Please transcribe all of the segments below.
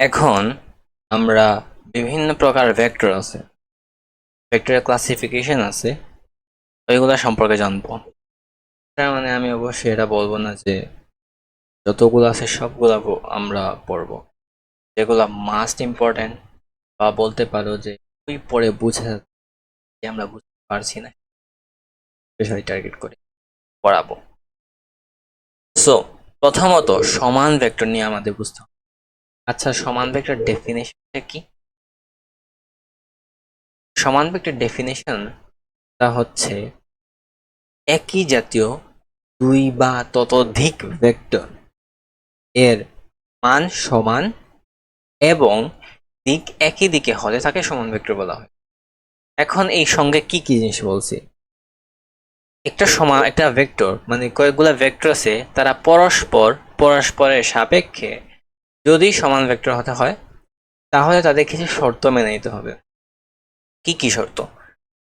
এখন আমরা বিভিন্ন প্রকার ভেক্টর আছে, ভেক্টরের ক্লাসিফিকেশন আছে, ওইগুলো সম্পর্কে জানবো। তার মানে আমি অবশ্যই এটা বলবো না যে যতগুলো আছে সবগুলো আমরা পড়বো। যেগুলো মাস্ট ইম্পর্টেন্ট বা বলতে পারো যে তুই পড়ে বুঝে যে আমরা বুঝতে পারছি না, স্পেশালি টার্গেট করে পড়াবো। সো প্রথমত সমান ভেক্টর নিয়ে আমাদের বুঝতে হবে। আচ্ছা, সমান ভেক্টর ডেফিনেশনটা কি? সমান ভেক্টর ডেফিনেশনটা হচ্ছে একই জাতীয় দুই বা ততোধিক ভেক্টর এর মান সমান এবং দিক একই দিকে হলে তাকে সমান ভেক্টর বলা হয়। এখন এই সঙ্গে কি কি জিনিস বলছি? একটা ভেক্টর মানে কয়েকগুলা ভেক্টর আছে, তারা পরস্পরের সাপেক্ষে যদি সমান ভেক্টর হতে হয় তাহলে তাদের কিছু শর্ত মেনে নিতে হবে। কি কি শর্ত?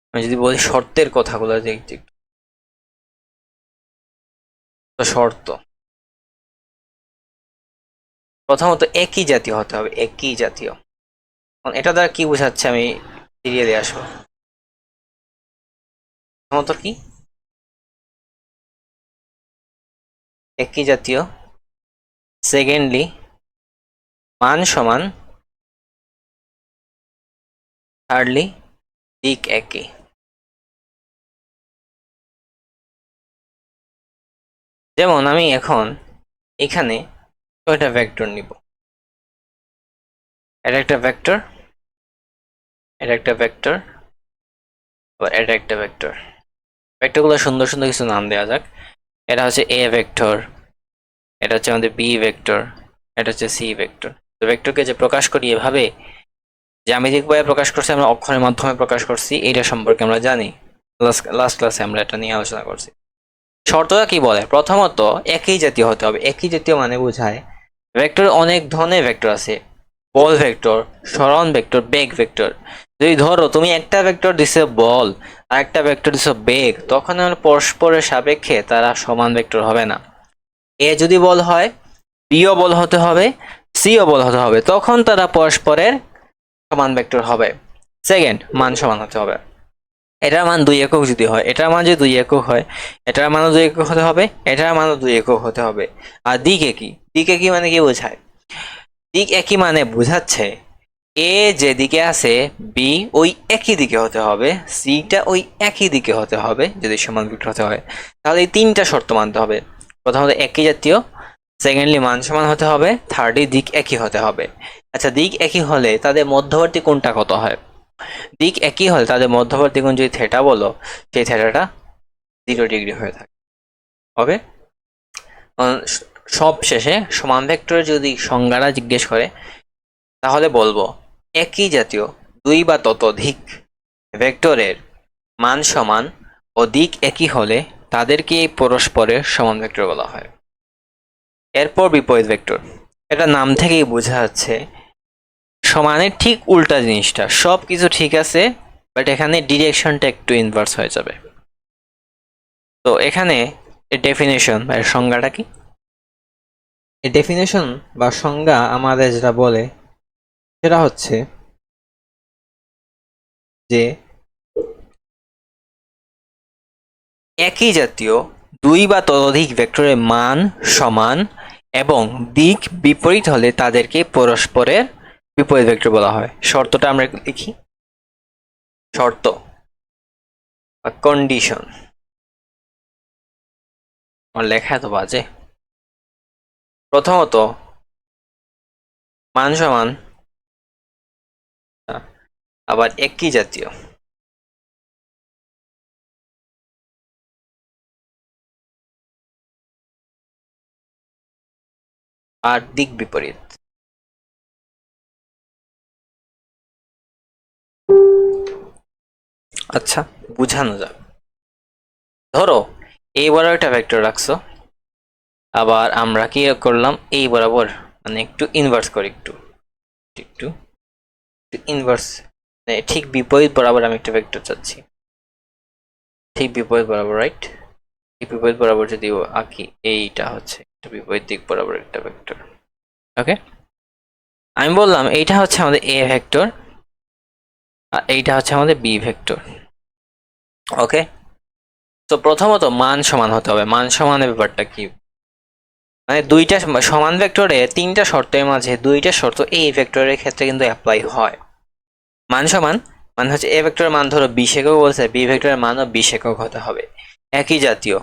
আমি যদি বলি শর্তের কথাগুলো যে শর্ত, প্রথমত একই জাতীয় হতে হবে, একই জাতীয়। এটা দ্বারা কি বোঝাচ্ছে আমি সিরিয়ালে আসবো। প্রথমত কি? একই জাতীয়। সেকেন্ডলি মান সমান। থার্ডলি দিক একই। যেমন আমি এখন এখানে কয়টা ভেক্টর নিব, এটা একটা ভেক্টর, এটা একটা ভেক্টর, আবার এটা একটা ভেক্টর। ভেক্টরগুলো সুন্দর সুন্দর কিছু নাম দেওয়া যাক। এটা হচ্ছে এ ভেক্টর, এটা হচ্ছে আমাদের বি ভেক্টর, এটা হচ্ছে সি ভেক্টর। তো ভেক্টরকে যে প্রকাশ করি এভাবে, জ্যামিতিকভাবে প্রকাশ করছি আমরা, অক্ষরের মাধ্যমে প্রকাশ করছি, এইটা সম্পর্কে আমরা জানি। লাস্ট ক্লাসে আমরা এটা নিয়ে আলোচনা করছি। শর্তটা কি বলে? প্রথমত একই জাতীয় হতে হবে। একই জাতীয় মানে বোঝায় ভেক্টর অনেক ধরনের ভেক্টর আছে, বল ভেক্টর, সরণ ভেক্টর, বেগ ভেক্টর। যদি ধরো তুমি একটা ভেক্টর দিছো বল আর একটা ভেক্টর দিছো বেগ, তখন আমার পরস্পরের সাপেক্ষে তারা সমান ভেক্টর হবে না। এ যদি বল হয়, বিও বল হতে হবে, সিও বল হতে হবে, তখন তারা পরস্পরের সমান ভেক্টর হবে। সেকেন্ড, মান সমান হতে হবে। এটার মান 2 একক যদি হয়, এটার মান যদি 2 একক হয়, এটার মানও 2 একক হতে হবে, এটার মানও 2 একক হতে হবে। আর দিক একই। দিক একই মানে কি বোঝায়? দিক একই মানে বোঝাচ্ছে এ যেদিকে আছে বি ওই একই দিকে হতে হবে, সিটা ওই একই দিকে হতে হবে যদি সমান ভেক্টর হতে হয়। তাহলে এই তিনটা শর্ত মানতে হবে। প্রথমত একই জাতীয়, সেকেন্ডলি মান সমান হতে হবে, থার্ডলি দিক একই হতে হবে। আচ্ছা, দিক একই হলে তাদের মধ্যবর্তী কোণটা কত হয়? দিক একই হলে তাদের মধ্যবর্তী কোণ যদি থেটা বলো, সেই থেটাটা 0 ডিগ্রি হয়ে থাকে। ওকে। সব শেষে সমান ভেক্টরের যদি সংজ্ঞাটা জিজ্ঞেস করে তাহলে বলবো একই জাতীয় দুই বা ততোধিক ভেক্টরের মান সমান ও দিক একই হলে তাদেরকে পরস্পরের সমান ভেক্টর বলা হয়। এরপর বিপরীত ভেক্টর। এটা নাম থেকেই বোঝা যাচ্ছে সমানের ঠিক উল্টা জিনিসটা। সব কিছু ঠিক আছে, বাট এখানে ডিরেকশনটা একটু ইনভার্স হয়ে যাবে। তো এখানে ডেফিনেশন বা সংজ্ঞাটা কি? এই ডেফিনেশন বা সংজ্ঞা আমাদের যেটা বলে সেটা হচ্ছে যে একই জাতীয় দুই বা ততোধিক ভেক্টরের মান সমান এবং দিক বিপরীত হলে তাদেরকে পরস্পরের বিপরীত ভেক্টর বলা হয়। শর্তটা আমরা লিখি। শর্ত বা কন্ডিশন। আমার লেখা এত বাজে। প্রথমত মান সমান, আবার একই জাতীয়, আর দিক বিপরীত। আচ্ছা, বুঝানো যাক। ধরো এই বড় একটা ভেক্টর রাখছো, আবার আমরা কি করলাম এই বরাবর, মানে একটু ইনভার্স করি, একটু একটু ইনভার্স, ঠিক বিপরীত বরাবর আমি একটা ভেক্টর চাচ্ছি। ঠিক বিপরীত বরাবর, রাইট? ঠিক বিপরীত বরাবর যদি আঁকি, এইটা হচ্ছে একটা বিপরীত দিক বরাবর একটা ভেক্টর। ওকে। আমি বললাম এইটা হচ্ছে আমাদের এ ভেক্টর আর এইটা হচ্ছে আমাদের বি ভেক্টর। ওকে, তো প্রথমত মান সমান হতে হবে। মান সমানের ব্যাপারটা কি, মানে দুইটা সমান ভেক্টরে তিনটা শর্তের মাঝে দুইটা শর্ত এই ভেক্টরের ক্ষেত্রে কিন্তু অ্যাপ্লাই হয়। মান সমান মানে হচ্ছে এ ভেক্টরের মান ধরো 20 একক বলছে, বি ভেক্টরের মানও 20 একক হতে হবে, একই জাতীয়,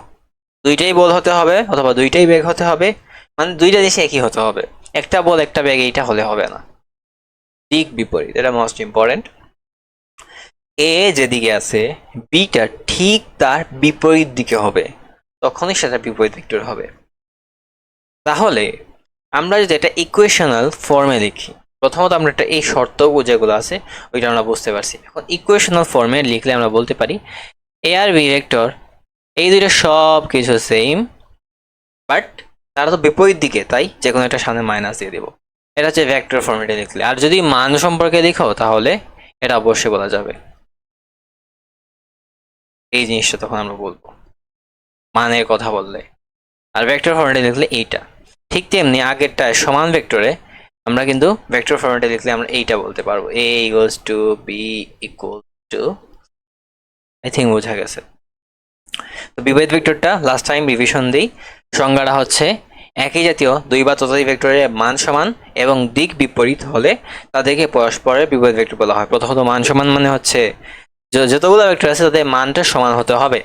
দুইটাই বল হতে হবে অথবা দুইটাই বেগ হতে হবে, মানে দুইটা জিনিস একই হতে হবে। একটা বল একটা বেগ এইটা হলে হবে না, দিক বিপরীত, এটা মোস্ট ইম্পর্টেন্ট। এ যেদিকে আছে বিটা ঠিক তার বিপরীত দিকে হবে, তখনই সেটা বিপরীত ভেক্টর হবে। তাহলে আমরা যদি এটা ইকুয়েশনাল ফর্মে লিখি, প্রথমত আমরা একটা এই শর্ত যেগুলো আছে ওইটা আমরা বুঝতে পারছি। এখন ইকুয়েশনাল ফর্মে লিখলে আমরা বলতে পারি এ আর বি ভেক্টর এই দুইটা সব কিছু সেম, বাট তারা তো বিপরীত দিকে, তাই যে কোনো একটা সামনে মাইনাস দিয়ে দেবো। এটা হচ্ছে ভেক্টর ফর্মেটে লিখলে। আর যদি মান সম্পর্কে লিখো তাহলে এটা অবশ্যই বলা যাবে, এই জিনিসটা তখন আমরা বলবো মানের কথা বললে। আর ভেক্টর ফর্মেটে লিখলে এইটা। ঠিক তেমনি আগেরটায় সমান ভেক্টরে আমরা কিন্তু ভেক্টর ফর্মেটে লিখলে আমরা এইটা বলতে পারবো, A equals to B equal to, I think বোঝা গেছে। তো বিপরীত ভেক্টরটা লাস্ট টাইম রিভিশন দিই। সংজ্ঞাটা হচ্ছে একই জাতীয় দুই বা ততোধিক ভেক্টরের মান সমান এবং দিক বিপরীত হলে তাদেরকে পরস্পরের বিপরীত ভেক্টর বলা হয়। প্রথমত মান সমান মানে হচ্ছে যতগুলো ভেক্টর আছে তাদের মানটা সমান হতে হবে,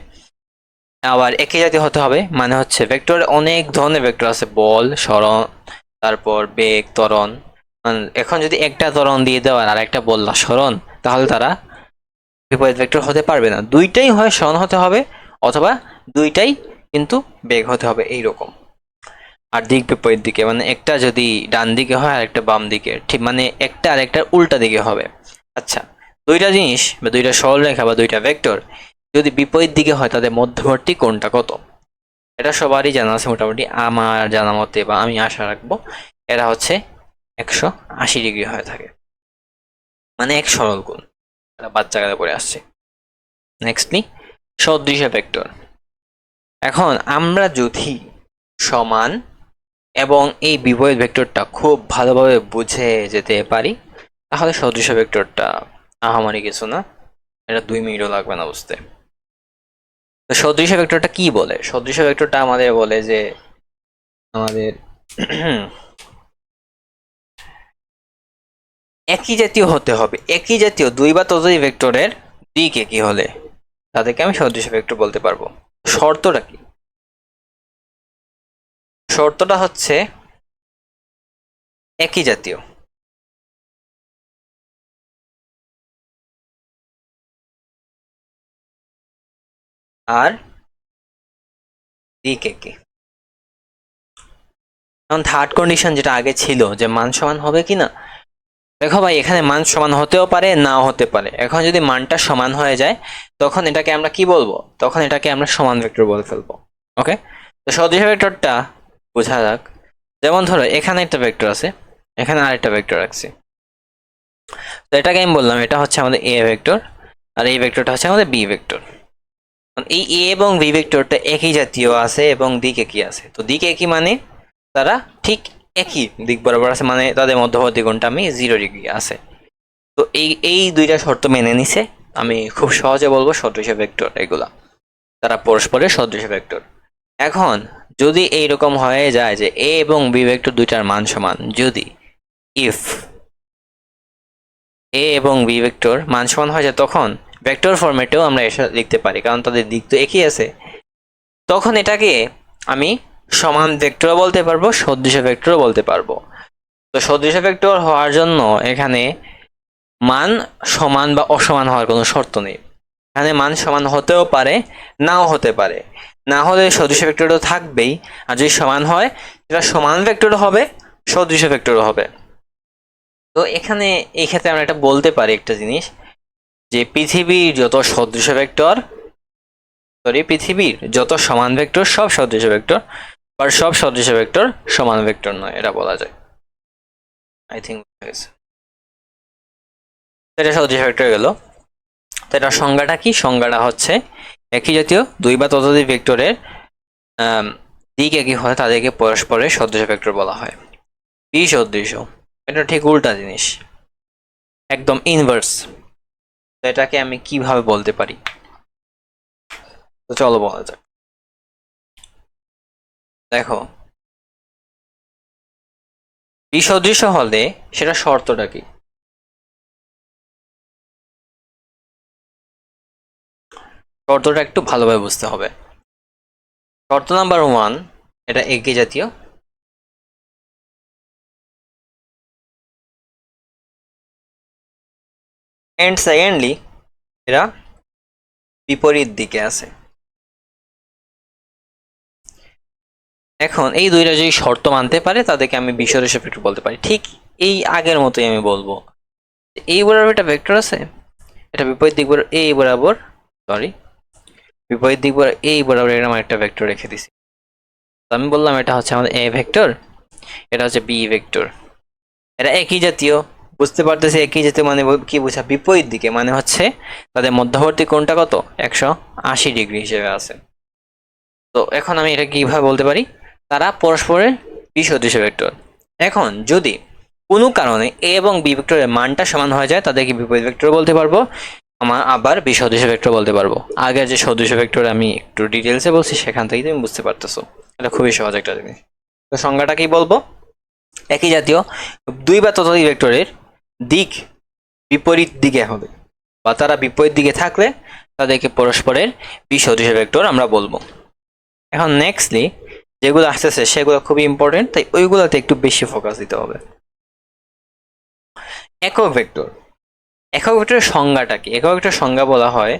আবার একই জাতীয় হতে হবে মানে হচ্ছে ভেক্টরে অনেক ধরনের ভেক্টর আছে, বল, সরণ, তারপর বেগ, ত্বরণ। এখন যদি একটা ত্বরণ দিয়ে দেওয়ার আর একটা বল না সরণ, তাহলে তারা বিপরীত ভেক্টর হতে পারবে না। দুইটাই হয় সরণ হতে হবে অথবা দুইটাই কিন্তু বেগ হতে হবে, এইরকম। আর দিক বিপরীত দিকে মানে একটা যদি ডান দিকে হয় আর একটা বাম দিকে, ঠিক মানে একটা আর একটা উল্টা দিকে হবে। আচ্ছা, দুইটা জিনিস বা দুইটা সরলরেখা বা দুইটা ভেক্টর যদি বিপরীত দিকে হয় তাদের মধ্যবর্তী কোণটা কত, এটা সবারই জানা আছে মোটামুটি, আমার জানা মতে বা আমি আশা রাখবো এরা হচ্ছে 180 ডিগ্রি হয়ে থাকে, মানে এক সরল কোণ। এটা বাচ্চাকালে পড়ে আসছে। নেক্সটলি সদৃশ ভেক্টর। এখন আমরা যদি সমান এবং এই বিপরীত ভেক্টরটা খুব ভালোভাবে বুঝে যেতে পারি তাহলে সদৃশ ভেক্টরটা আহামরি কিছু না, এটা 2 মিনিটও লাগবে না বুঝতে। তো সদৃশ ভেক্টরটা কি বলে? সদৃশ ভেক্টরটা আমাদের বলে যে আমাদের একই জাতীয় হতে হবে, একই জাতীয় দুই বা ততোধিক ভেক্টরের দিক একই হলে তাদেরকে আমি সদৃশ ভেক্টর বলতে পারবো। শর্তটা কি? শর্তটা হচ্ছে একই জাতীয় আর দিক একই। এখন থার্ড কন্ডিশন যেটা আগে ছিল যে মান সমান হবে কি না, দেখো ভাই এখানে মান সমান হতেও পারে নাও হতে পারে। এখন যদি মানটা সমান হয়ে যায় তখন এটাকে আমরা কি বলবো, তখন এটাকে আমরা সমান ভেক্টর বলে ফেলবো। ওকে, তো সদৃশ ভেক্টরটা বোঝা যাক। যেমন ধরো এখানে একটা ভেক্টর আছে, এখানে আরেকটা ভেক্টর রাখছি, তো এটাকে আমি বললাম এটা হচ্ছে আমাদের এ ভেক্টর আর এই ভেক্টরটা হচ্ছে আমাদের বি ভেক্টর। এই এ এবং বি ভেক্টরটা একই জাতীয় আছে এবং দিক একই আছে। তো দিক একই মানে তারা ঠিক একই দিক বরাবর আছে, মানে তাদের মধ্যবর্তী কোণটা আমি 0 ডিগ্রি আছে। তো এই দুইটা শর্ত মেনে নিছে, আমি খুব সহজে বলবো সদৃশ ভেক্টর এগুলা, তারা পরস্পরের সদৃশ ভেক্টর। এখন যদি এইরকম হয়ে যায় যে এ এবং বি ভেক্টর দুইটার মান সমান, যদি ইফ এ এবং বি ভেক্টর মান সমান হয়ে যায় তখন ভেক্টর ফরম্যাটেও আমরা এসে লিখতে পারি, কারণ তাদের দিক তো একই আছে। তখন এটাকে আমি সমান ভেক্টরও বলতে পারবো, সদৃশ ভেক্টরও বলতে পারবো। তো সদৃশ ভেক্টর হওয়ার জন্য এখানে মান সমান বা অসমান হওয়ার কোনো শর্ত নেই। এখানে মান সমান হতেও পারে নাও হতে পারে, না হলে সদৃশ ভেক্টরও থাকবেই। আর যদি সমান হয় এটা সমান ভেক্টরও হবে, সদৃশ ভেক্টরও হবে। তো এখানে এই ক্ষেত্রে আমরা এটা বলতে পারি একটা জিনিস, যে পৃথিবীর যত সদৃশ ভেক্টর, পৃথিবীর যত সমান ভেক্টর সব সদৃশ ভেক্টর, আর সব সদৃশ ভেক্টর সমান ভেক্টর নয়, এটা বলা যায়। আই থিঙ্ক এটা সদৃশ ভেক্টর গেল। তো এটার সংজ্ঞাটা কি? সংজ্ঞাটা হচ্ছে একই জাতীয় দুই বা ততোধিক ভেক্টরের দিক একই হয় তাদেরকে পরস্পরের সদৃশ ভেক্টর বলা হয়। বি সদৃশ, এটা ঠিক উল্টা জিনিস, একদম ইনভার্স। তো এটাকে আমি কিভাবে বলতে পারি? তো চলো বলা যাক। দেখো, বিসদৃশ্য হলে সেটা শর্তটা কি? শর্তটা একটু ভালোভাবে বুঝতে হবে। শর্ত নাম্বার 1, এটা একই জাতীয়। এন্ড সেকেন্ডলি, এরা বিপরীত দিকে আছে। এখন এই দুইটা যদি শর্ত মানতে পারে তাদেরকে আমি বিসদৃশ্য ভেক্টর বলতে পারি। ঠিক এই আগের মতোই আমি বলবো, এই বরাবর একটা ভেক্টর আছে, এটা বিপরীত দিক বরাবর এই বরাবর, সরি, বিপরীত দিক বরাবর এই বরাবর এরকম একটা ভেক্টর রেখে দিছি। তো আমি বললাম এটা হচ্ছে আমাদের এ ভেক্টর, এটা হচ্ছে বি ভেক্টর। এটা একই জাতীয়, বুঝতে পারতেছি একই জাতীয় মানে কি বোঝা? বিপরীত দিকে মানে হচ্ছে তাদের মধ্যবর্তী কোণটা কত? 180 ডিগ্রি হিসেবে আছে। তো এখন আমি এটা কিভাবে বলতে পারি? তারা পরস্পরের বিসদৃশ ভেক্টর। এখন যদি কোনো কারণে এ এবং বি ভেক্টরের মানটা সমান হয়ে যায়, তাদেরকে বিপরীত ভেক্টর বলতে পারবো, আবার বিসদৃশ ভেক্টর বলতে পারবো। আগের যে সদৃশ ভেক্টর আমি একটু ডিটেলসে বলছি, সেখান থেকেই তুমি বুঝতে পারতেছো। এটা খুবই সহজ একটা জিনিস। তো সংজ্ঞাটা কি বলবো? একই জাতীয় দুই বা ততোধিক ভেক্টরের দিক বিপরীত দিকে হবে, বা তারা বিপরীত দিকে থাকলে তাদেরকে পরস্পরের বিসদৃশ ভেক্টর আমরা বলবো। এখন নেক্সটলি যেগুলো আসতেছে সেগুলো খুবই ইম্পর্টেন্ট, তাই ওইগুলোতে একটু বেশি ফোকাস দিতে হবে। একক ভেক্টর, একক ভেক্টরের সংজ্ঞাটা কি? একক ভেক্টর সংজ্ঞা বলা হয়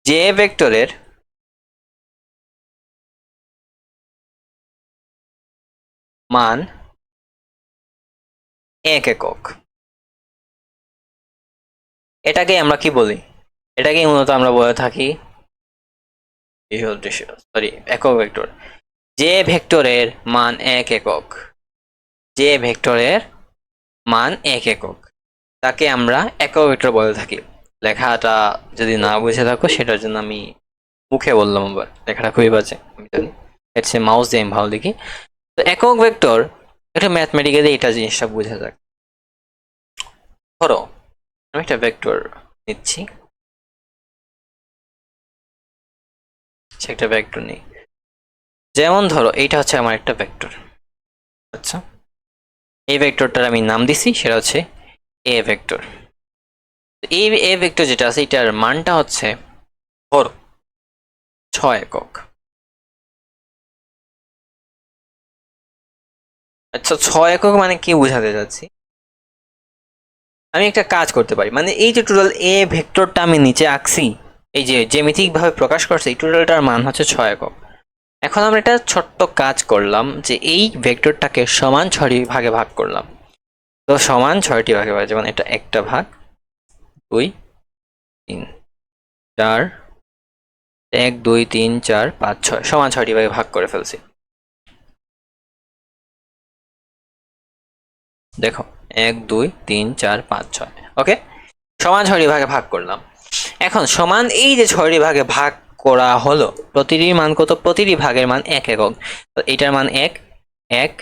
যে ভেক্টরের মান এক একক, এটাকে আমরা কি বলি? এটাকে মূলত আমরা বলে থাকি সরি, একক ভেক্টর। যে ভেক্টরের মান এক একক, যে ভেক্টরের মান এক একক, তাকে আমরা একক ভেক্টর বলে থাকি। লেখাটা যদি না বুঝে থাকো সেটার জন্য আমি মুখে বললাম, আবার লেখাটা খুবই বাজে আমি জানি, এর মাউস দিয়ে আমি ভালো লিখি। তো একক ভেক্টর, এটা ম্যাথমেটিক্যালি এটা জিনিসটা বোঝা যাক। ধরো আমি একটা ভেক্টর নিচ্ছি, একটা ভেক্টর নেই, যেমন ধরো এইটা হচ্ছে আমার একটা ভেক্টর। আচ্ছা, এই ভেক্টরটার আমি নাম দিছি, সেটা হচ্ছে এ ভেক্টর। এই এ ভেক্টর যেটা আছে এটার মানটা হচ্ছে ধরো 6 একক। আচ্ছা, 6 একক মানে কি বোঝাতে যাচ্ছি? আমি একটা কাজ করতে পারি, মানে এই যে টোটাল এ ভেক্টরটা আমি নিচে আঁকছি, এই যে জ্যামিতিক ভাবে প্রকাশ করছে, এই টোটালটার মান হচ্ছে 6 একক। এখন আমরা একটা ছোট্ট কাজ করলাম যে এই ভেক্টরটাকে সমান 6টি ভাগে ভাগ করলাম। তো সমান 6টি ভাগে ভাগ, যেমন এটা একটা ভাগ, 2, 3, 4, 1, 2, 3, 4, 5, 6, সমান 6টি ভাগে ভাগ করে ফেলছি। দেখো, 1, 2, 3, 4, 5, 6, ওকে, সমান 6টি ভাগে ভাগ করলাম। এখন সমান এই যে 6টি ভাগে ভাগ করা হলো, প্রতিটির মান কত? প্রতিটি ভাগের মান 1 একক। তো এটার মান 1, 1,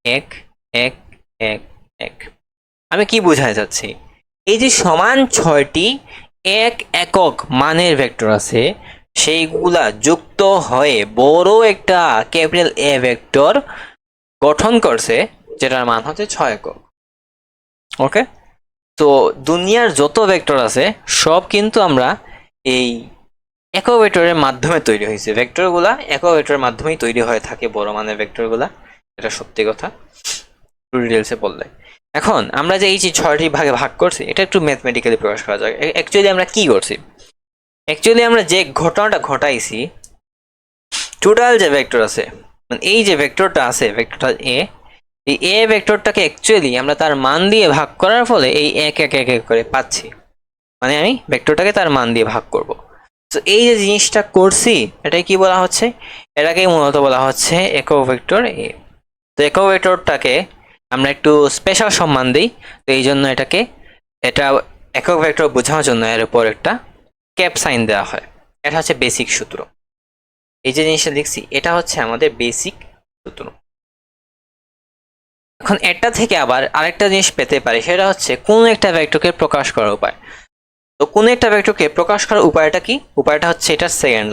1, 1, 1, 1। আমি কি বোঝাতে চাচ্ছি? এই যে সমান 6টি 1 একক মানের ভেক্টর আছে, সেইগুলা যুক্ত হয়ে বড় একটা ক্যাপিটাল এ ভেক্টর গঠন করছে, যেটার মান হচ্ছে 6 একক। ওকে, তো দুনিয়ার যত ভেক্টর আছে সব কিন্তু আমরা এই একক ভেক্টরের মাধ্যমে তৈরি হয়েছে। ভেক্টরগুলা একক ভেক্টরের মাধ্যমেই তৈরি হয়ে থাকে, বড় মানের ভেক্টরগুলা, এটা সত্যি কথা ডিটেলসে বললে। এখন আমরা যে এই যে 6টি ভাগে ভাগ করছি, এটা একটু ম্যাথমেটিক্যালি প্রকাশ করা যায়। অ্যাকচুয়ালি আমরা কি করছি? অ্যাকচুয়ালি আমরা যে ঘটনাটা ঘটাইছি, টোটাল যে ভেক্টর আছে, মানে এই যে ভেক্টরটা আছে, ভেক্টরটা এ, এই এ ভেক্টরটাকে অ্যাকচুয়ালি আমরা তার মান দিয়ে ভাগ করার ফলে এই এক এক এক এক করে পাচ্ছি। মানে আমি ভেক্টরটাকে তার মান দিয়ে ভাগ করব। তো এই যে জিনিসটা করছি, এটাই কি বলা হচ্ছে? এটাকেই মূলত বলা হচ্ছে একক ভেক্টর এ। তো একক ভেক্টরটাকে আমরা একটু স্পেশাল সম্মান দিই, তো এই জন্য এটা একক ভেক্টর বোঝানোর জন্য এর উপর একটা ক্যাপ সাইন দেওয়া হয়। এটা হচ্ছে বেসিক সূত্র। এই যে জিনিসটা লিখছি, এটা হচ্ছে আমাদের বেসিক সূত্র। এখন এটা থেকে আবার আরেকটা জিনিস পেতে পারি, সেটা হচ্ছে কোন একটা ভেক্টরকে প্রকাশ করার উপায়। তো কোন একটা ভেক্টরকে প্রকাশ করার উপায়টা কি? উপায়টা হচ্ছে এটা সেকেন্ড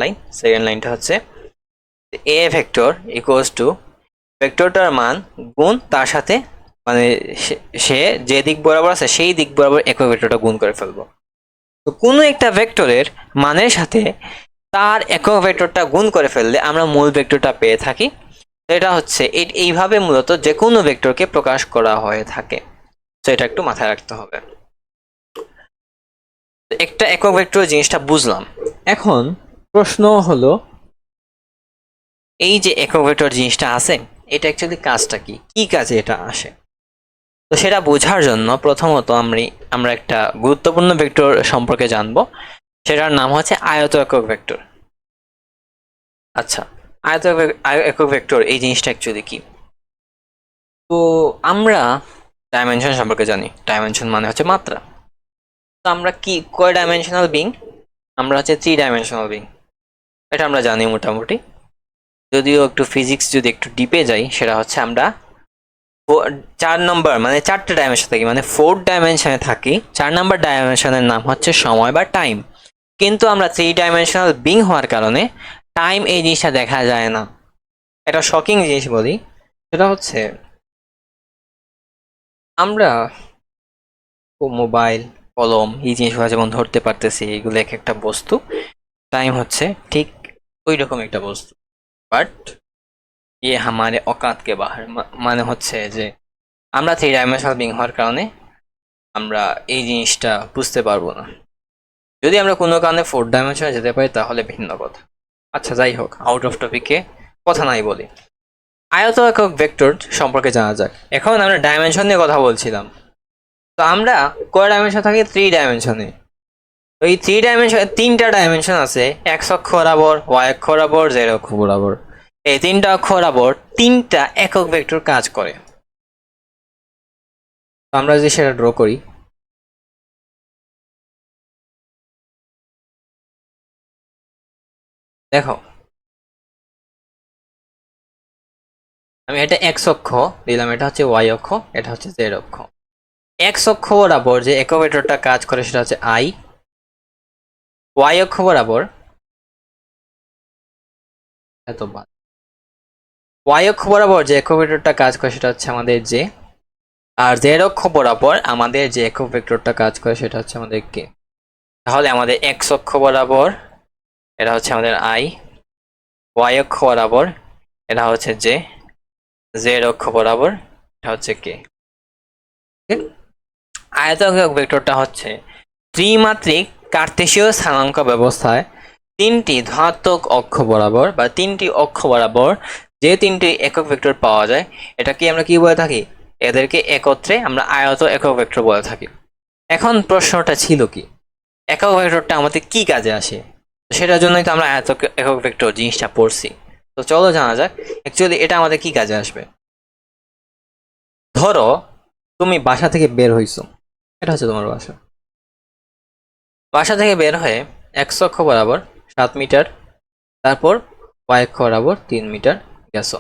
লাইনটা হচ্ছে এ ভেক্টর ইকুয়ালস টু ভেক্টরটার মান গুণ তার সাথে মানে সে যে দিক বরাবর আছে সেই দিক বরাবর একক ভেক্টরটা গুণ করে ফেলবো। তো কোনো একটা ভেক্টরের মানের সাথে তার একক ভেক্টরটা গুণ করে ফেললে আমরা মূল ভেক্টরটা পেয়ে থাকি। এটা হচ্ছে এইভাবে মূলত যে কোনো ভেক্টরকে প্রকাশ করা হয়ে থাকে। তো এটা একটু মাথায় রাখতে হবে। একটা একক ভেক্টর জিনিসটা বুঝলাম। এখন প্রশ্ন হলো এই যে একক ভেক্টর জিনিসটা আছে এটা অ্যাকচুয়ালি কাজটা কি, কি কাজে এটা আসে? তো সেটা বোঝার জন্য প্রথমত আমরা একটা গুরুত্বপূর্ণ ভেক্টর সম্পর্কে জানবো, সেটার নাম হচ্ছে আয়ত একক ভেক্টর। আচ্ছা, একক ভেক্টর এই জিনিসটা অ্যাকচুয়ালি কি? তো আমরা ডাইমেনশন সম্পর্কে জানি, ডাইমেনশন মানে হচ্ছে মাত্রা। তো আমরা কি কয় ডাইমেনশনাল বিং? আমরা হচ্ছে 3 ডাইমেনশনাল বিং, এটা আমরা জানি মোটামুটি। যদিও একটু ফিজিক্স যদি একটু ডিপে যাই, সেটা হচ্ছে আমরা 4 নম্বর মানে 4টে ডাইমেনশন থাকি, মানে 4 ডাইমেনশনে থাকি। 4 নম্বর ডাইমেনশনের নাম হচ্ছে সময় বা টাইম। কিন্তু আমরা 3 ডাইমেনশনাল বিং হওয়ার কারণে টাইম এই জিনিসটা দেখা যায় না। এটা শকিং জিনিস বলি, সেটা হচ্ছে আমরা মোবাইল, কলম এই জিনিসগুলো যেমন ধরতে পারতেছি, এগুলো এক একটা বস্তু। টাইম হচ্ছে ঠিক ওই রকম একটা বস্তু, বাট ये हमारे औकात के बाहर। মানে হচ্ছে যে আমরা 3 ডাইমেনশনাল বিং হওয়ার কারণে আমরা এই জিনিসটা বুঝতে পারবো না। যদি আমরা কোনো কারণে 4 ডাইমেনশনে যেতে পারি তাহলে ভিন্ন কথা। আচ্ছা, যাই হোক, আউট অফ টপিকে কথা নাই বলি। আয়ত একক ভেক্টর সম্পর্কে জানা যাক। এখন আমরা ডাইমেনশন নিয়ে কথা বলছিলাম। তো আমরা কয় ডাইমেনশন থাকি? 3 ডাইমেনশনে। ওই 3 ডাইমেনশনে 3টা ডাইমেনশন আছে, এক্স অক্ষ বরাবর, ওয়াই অক্ষ বরাবর, জেড অক্ষ বরাবর। এই 3টা অক্ষ বরাবর 3টা একক ভেক্টর কাজ করে। আমরা যদি সেটা ড্র করি, দেখো আমি এটা এক্স অক্ষ দিলাম, এটা হচ্ছে ওয়াই অক্ষ, এটা হচ্ছে জেড অক্ষ। এক্স অক্ষ বরাবর যে একক ভেক্টরটা কাজ করে সেটা হচ্ছে আই। ওয়াই অক্ষ বরাবর এত বাদ ওয়াই অক্ষ বরাবর যে একক ভেক্টরটা কাজ করে সেটা হচ্ছে আমাদের জে। আর জেড অক্ষ বরাবর আমাদের যে একক ভেক্টরটা কাজ করে সেটা হচ্ছে আমাদের কে। তাহলে আমাদের এক্স অক্ষ বরাবর এটা হচ্ছে আমাদের আই, ওয়াই অক্ষ বরাবর এটা হচ্ছে জে, জেড অক্ষ বরাবর এটা হচ্ছে কে। আয়তক্ষেত্র ভেক্টরটা হচ্ছে ত্রিমাত্রিক কার্তেশীয় স্থানাঙ্ক ব্যবস্থায় 3টি ধনাত্মক অক্ষ বরাবর বা 3টি অক্ষ বরাবর যে 3টি একক ভেক্টর পাওয়া যায়, এটাকে আমরা কি বলে থাকি? এদেরকে একত্রে আমরা আয়ত একক ভেক্টর বলে থাকি। এখন প্রশ্নটা ছিল কি, একক ভেক্টরটা আমাদের কি কাজে আসে? সেটার জন্যই তো আমরা আয়ত একক ভেক্টর জিনিসটা পড়ছি। তো চলো জানা যাক অ্যাকচুয়ালি এটা আমাদের কি কাজে আসবে। ধরো তুমি বাসা থেকে বের হইছো, এটা হচ্ছে তোমার বাসা। বাসা থেকে বের হয়ে এক্স অক্ষ বরাবর 7 মিটার, তারপর ওয়াই অক্ষ বরাবর 3 মিটার গেছো।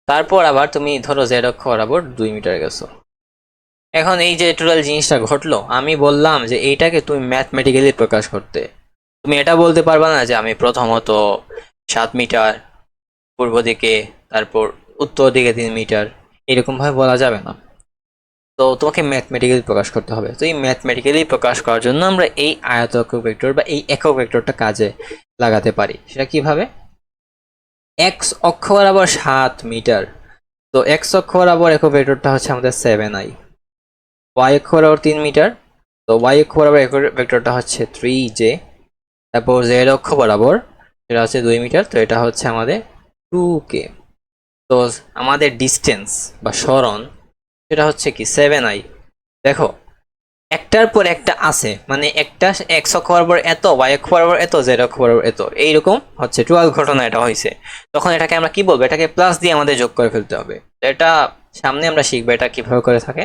তারপর আবার তুমি ধরো জেড অক্ষ বরাবর 2 মিটার গেছো। এখন এই যে টোটাল জিনিসটা ঘটলো, আমি বললাম যে এইটাকে তুমি ম্যাথমেটিক্যালি প্রকাশ করতে। তুমি এটা বলতে পারবা না যে আমি প্রথমত 7 মিটার পূর্ব দিকে, তারপর উত্তর দিকে 3 মিটার, এরকম ভাবে বলা যাবে না। তো তোমাকে ম্যাথমেটিক্যালি প্রকাশ করতে হবে। তো এই ম্যাথমেটিক্যালি প্রকাশ করার জন্য আমরা এই আয়ত একক ভেক্টর বা এই একক ভেক্টরটা কাজে লাগাতে পারি। সেটা কিভাবে? এক্স অক্ষ বরাবর 7 মিটার, তো এক্স অক্ষ বরাবর একক ভেক্টরটা হচ্ছে আমাদের 7i। ওয়াই অক্ষ বরাবর 3 মিটার, তো ওয়াই অক্ষ বরাবর একক ভেক্টরটা হচ্ছে 3j। তারপর জেড অক্ষ বরাবর সেটা হচ্ছে 2 মিটার, তো এটা হচ্ছে আমাদের 2k। তো আমাদের ডিস্টেন্স বা সরণ সেটা হচ্ছে কি 7i। দেখো একটার পর একটা আছে, মানে একটা এক্স অক্ষ বরাবর এত, ওয়াই অক্ষ বরাবর এত, জেড অক্ষ বরাবর এত, এইরকম হচ্ছে 12 ঘটনা এটা হয়েছে। তখন এটাকে আমরা কি বলবো? এটাকে প্লাস দিয়ে আমাদের যোগ করে ফেলতে হবে। এটা সামনে আমরা শিখবো এটা কিভাবে করে থাকে।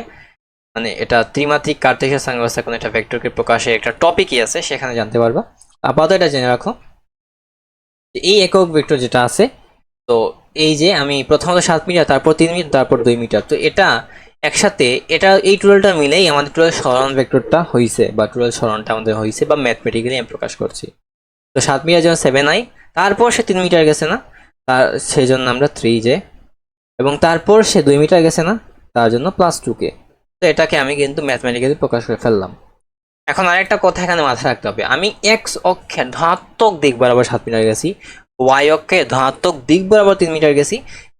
মানে এটা ত্রিমাত্রিক কার্তেশীয় স্থান ব্যবস্থা কোনো একটা ভেক্টরকে প্রকাশে একটা টপিকই আছে, সেখানে জানতে পারবা। আপাতত এটা জেনে রাখো এই একক ভেক্টর যেটা আছে, তো এই যে আমি প্রথমত 7 মিটার, তারপর 3 মিটার, তারপর 2 মিটার, তো এটা একসাথে এটা এই টোটালটা মিলেই আমাদের টোটাল সরণ ভেক্টরটা হয়েছে, বা টোটাল সরণটা আমাদের হয়েছে, বা ম্যাথমেটিক্যালি আমি প্রকাশ করছি। তো 7 মিটার যেমন 7i, তারপর সে 3 মিটার গেছে না, তার সেই জন্য আমরা 3j, এবং তারপর সে 2 মিটার গেছে না, তার জন্য +2k। তো এটাকে আমি কিন্তু ম্যাথমেটিক্যালি প্রকাশ করে ফেললাম। এখন আরেকটা কথা এখানে মাথায় রাখতে হবে, আমি এক্স অক্ষের ধনাত্মক দিক বরাবর 7 মিটার গেছি, ওয়াই অক্ষের ধনাত্মক দিক বরাবর 3 মিটার গেছি,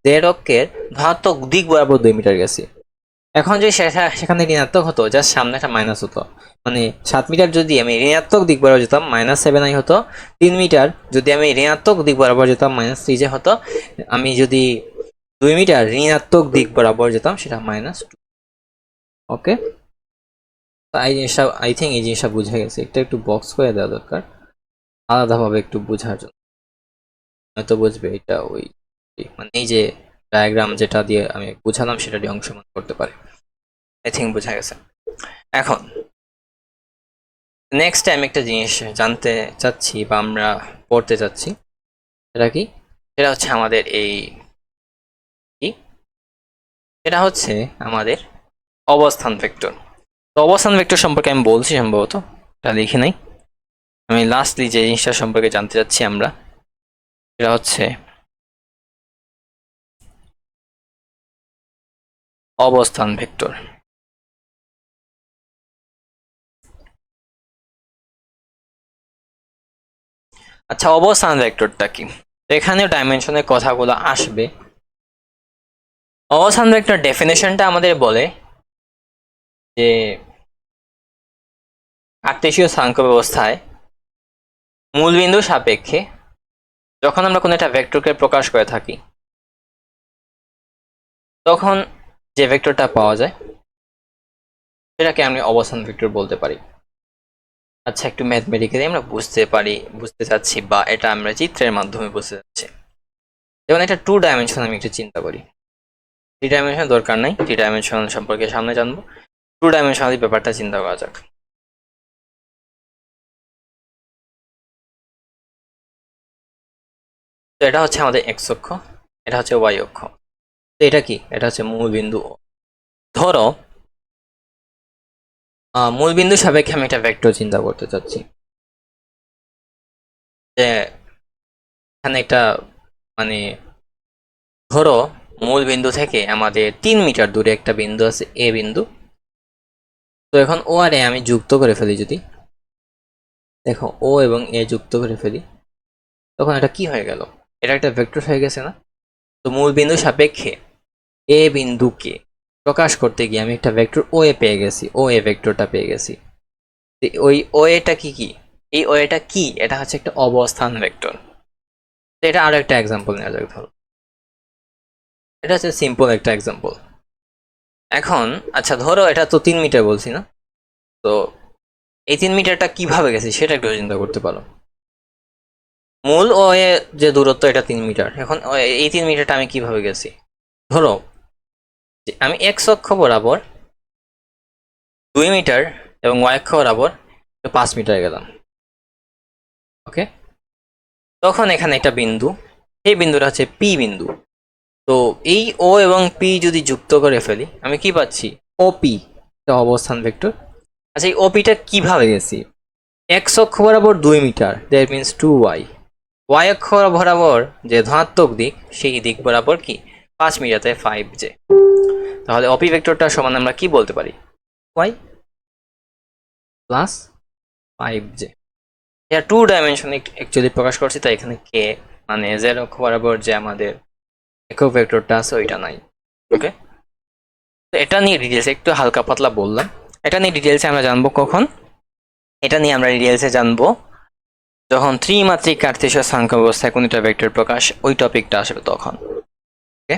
জেড অক্ষের ধনাত্মক দিক বরাবর 2 মিটার গেছি। এখন যদি সেখানে ঋণাত্মক হতো, জাস্ট সামনে একটা মাইনাস হতো, মানে 7 মিটার যদি আমি ঋণাত্মক দিক বরাবর যেতাম -7i হতো, 3 মিটার যদি আমি ঋণাত্মক দিক বরাবর যেতাম -3j হতো, আমি যদি 2 মিটার ঋণাত্মক দিক বরাবর যেতাম সেটা -2। ওকে, এই জিনিসটা আই থিঙ্ক এই জিনিসটা বুঝে গেছে, একটু বক্স করে দেওয়া দরকার আলাদাভাবে একটু বোঝার জন্য, হয়তো বুঝবে এটা ওই মানে এই যে ডায়াগ্রাম যেটা দিয়ে আমি বুঝালাম সেটা দিয়ে অংশগ্রহণ করতে পারে। আই থিঙ্ক বোঝা গেছে। এখন নেক্সট টাইম একটা জিনিস জানতে চাচ্ছি বা আমরা পড়তে চাচ্ছি, সেটা কি? সেটা হচ্ছে আমাদের এই কি, এটা হচ্ছে আমাদের অবস্থান ভেক্টর। তো অবস্থান ভেক্টর সম্পর্কে আমি বলছি, সম্ভবত এটা লিখি নাই, আমি লাস্টলি যে জিনিসটা সম্পর্কে জানতে চাচ্ছি আমরা, সেটা হচ্ছে অবস্থান ভেক্টর। আচ্ছা, অবস্থান ভেক্টরটা কি? এখানেও ডাইমেনশনের কথাগুলো আসবে। অবস্থান ভেক্টর ডেফিনেশনটা আমাদের বলে যে কার্টেসীয় সাংখ্য ব্যবস্থায় মূলবিন্দু সাপেক্ষে যখন আমরা কোনো একটা ভেক্টরকে প্রকাশ করে থাকি, তখন যে ভেক্টরটা পাওয়া যায় সেটাকে আমি অবস্থান ভেক্টর বলতে পারি। আচ্ছা, একটু ম্যাথমেটিক্যালি আমরা বুঝতে চাচ্ছি, বা এটা আমরা চিত্রের মাধ্যমে বুঝতে চাচ্ছি। যেমন এটা 2 ডাইমেনশন, আমি একটু চিন্তা করি, 3 ডাইমেনশন দরকার নাই, 3 ডাইমেনশন সম্পর্কে সামনে জানবো, 2 ডাইমেনশনালি ব্যাপারটা চিন্তা করা যাক। তো এটা হচ্ছে আমাদের এক্স অক্ষ, এটা হচ্ছে ওয়াই অক্ষ। তো এটা কি? এটা হচ্ছে মূল বিন্দু। ধরো মূল বিন্দু সাপেক্ষে আমি একটা ভেক্টর চিন্তা করতে চাচ্ছি, যে এখানে একটা মানে ধরো মূল বিন্দু থেকে আমাদের 3 মিটার দূরে একটা বিন্দু আছে, এ বিন্দু। তো এখন ও আর এ আমি যুক্ত করে ফেলি, যদি দেখো ও এবং এ যুক্ত করে ফেলি, তখন এটা কি হয়ে গেল? এটা একটা ভেক্টর হয়ে গেছে না? তো মূল বিন্দু সাপেক্ষে এ বিন্দুকে প্রকাশ করতে গিয়ে আমি একটা ভেক্টর ও এ পেয়ে গেছি, ও এ ভেক্টরটা পেয়ে গেছি। ওই ও এটা কি, এই ও এটা কি? এটা হচ্ছে একটা অবস্থান ভেক্টর। তো এটা আরো একটা এক্সাম্পল নেওয়া যাক, ধরো এটা হচ্ছে সিম্পল একটা এক্সাম্পল। এখন আচ্ছা, ধরো এটা তো 3 মিটার বলছি না, তো এই 3 মিটারটা কিভাবে গেছে সেটা একটু চিন্তা করতে পারো। মূল ও এ যে দূরত্ব এটা 3 মিটার, এখন এই 3 মিটারটা আমি কিভাবে গেছি? ধরো যে আমি এক্স অক্ষ বরাবর 2 মিটার এবং ওয়াই অক্ষ বরাবর 5 মিটার গেলাম। ওকে, তখন এখানে একটা বিন্দু, সেই বিন্দুটা হচ্ছে পি বিন্দু। তো এই ও এবং পি যদি যুক্ত করে ফেলি, আমি কি পাচ্ছি? ওপি, এটা অবস্থান ভেক্টর। আচ্ছা, এই ওপিটা কিভাবে গেছি? এক্স অক্ষ বরাবর 2 metre, that means 2y। Y অক্ষ বরাবর যে ধনাত্মক দিক, সেই দিক বরাবর কি 5 মিটার, তাই 5j। তাহলে অপি ভেক্টরটা সমান আমরা কি বলতে পারি? y plus 5j। এটা 2 ডাইমেনশন অ্যাকচুয়ালি প্রকাশ করছি, তাই এখানে কে মানে z অক্ষ বরাবর যে আমাদের একক ভেক্টরটা আছে ওইটা নাই। ওকে, তো এটা নিয়ে ডিটেলস একটু হালকা পাতলা বললাম, এটা নিয়ে ডিটেলসে আমরা জানবো কখন? এটা নিয়ে আমরা ডিটেলসে জানবো যখন ত্রিমাত্রিক কার্তেশীয় সাংখ্য ব্যবস্থায় কোনটা ভেক্টর প্রকাশ, ওই টপিকটা আসবে তখন। ওকে।